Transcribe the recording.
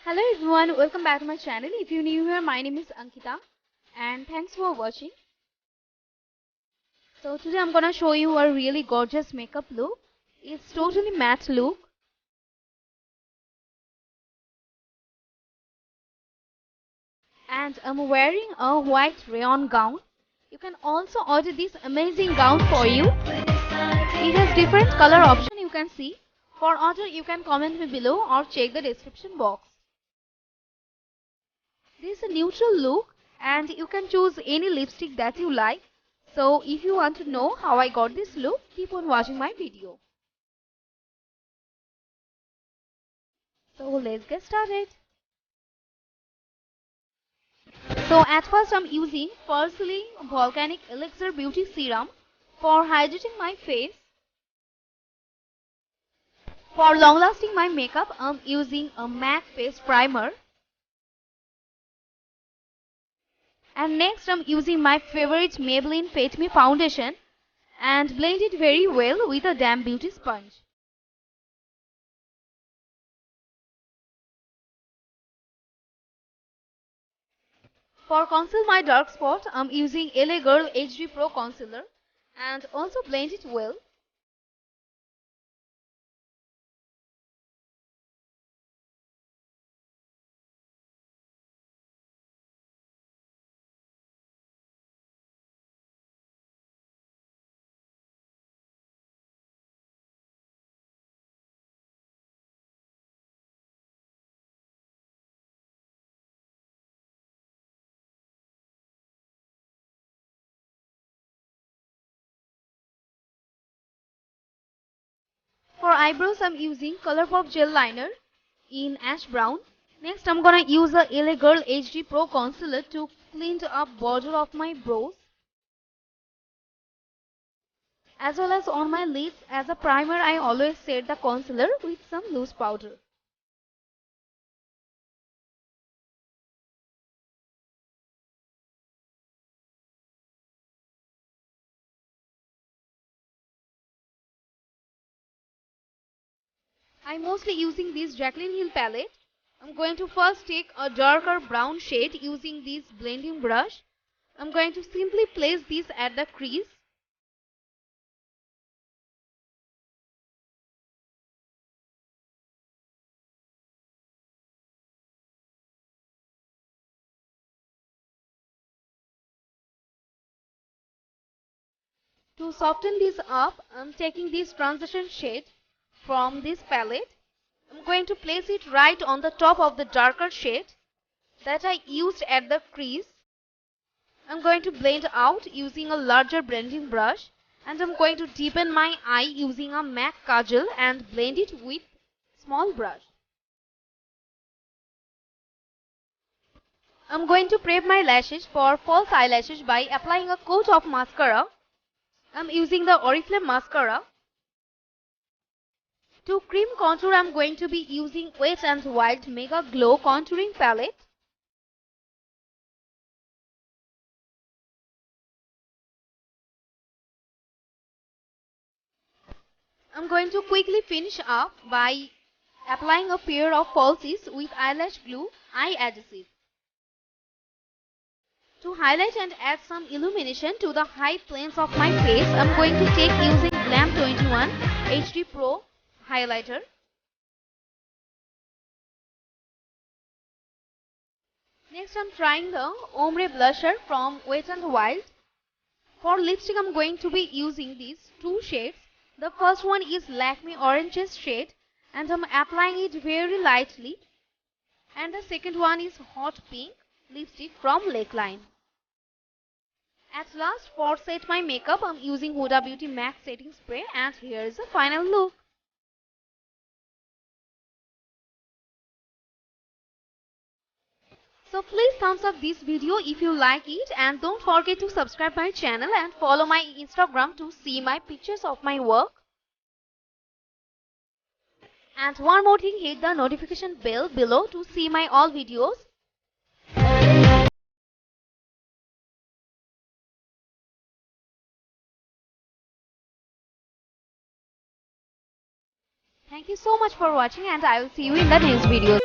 Hello everyone, welcome back to my channel. If you're new here, my name is Ankita and thanks for watching. So today I'm gonna show you a really gorgeous makeup look. It's totally matte look and I'm wearing a white rayon gown. You can also order this amazing gown for you. It has different color option you can see. For order you can comment me below or check the description box. This is a neutral look and you can choose any lipstick that you like. So if you want to know how I got this look, keep on watching my video. So let's get started. So at first I'm using Parsley Volcanic Elixir Beauty Serum for hydrating my face. For long lasting my makeup, I'm using a MAC Face Primer. And next I'm using my favorite Maybelline Fit Me Foundation and blend it very well with a damp beauty sponge. For conceal my dark spot, I'm using LA Girl HD Pro Concealer and also blend it well. For eyebrows, I'm using Colourpop Gel Liner in Ash Brown. Next, I'm gonna use a LA Girl HD Pro Concealer to clean up border of my brows. As well as on my lids, as a primer, I always set the concealer with some loose powder. I'm mostly using this Jaclyn Hill palette. I'm going to first take a darker brown shade using this blending brush. I'm going to simply place this at the crease. To soften this up, I'm taking this transition shade from this palette. I'm going to place it right on the top of the darker shade that I used at the crease. I'm going to blend out using a larger blending brush and I'm going to deepen my eye using a MAC kajal and blend it with small brush. I'm going to prep my lashes for false eyelashes by applying a coat of mascara. I'm using the Oriflame mascara. To cream contour, I'm going to be using Wet n Wild Mega Glow Contouring Palette. I'm going to quickly finish up by applying a pair of falsies with eyelash glue eye adhesive. To highlight and add some illumination to the high planes of my face, I'm going to take using Glam 21 HD Pro highlighter. Next, I'm trying the Ombre Blusher from Wet n Wild. For lipstick, I'm going to be using these two shades. The first one is Lakme Oranges shade and I'm applying it very lightly. And the second one is Hot Pink lipstick from Lakeline. At last, for set my makeup, I'm using Huda Beauty MAC setting spray and here is the final look. So please thumbs up this video if you like it and don't forget to subscribe my channel and follow my Instagram to see my pictures of my work. And one more thing, hit the notification bell below to see my all videos. Thank you so much for watching and I will see you in the next video.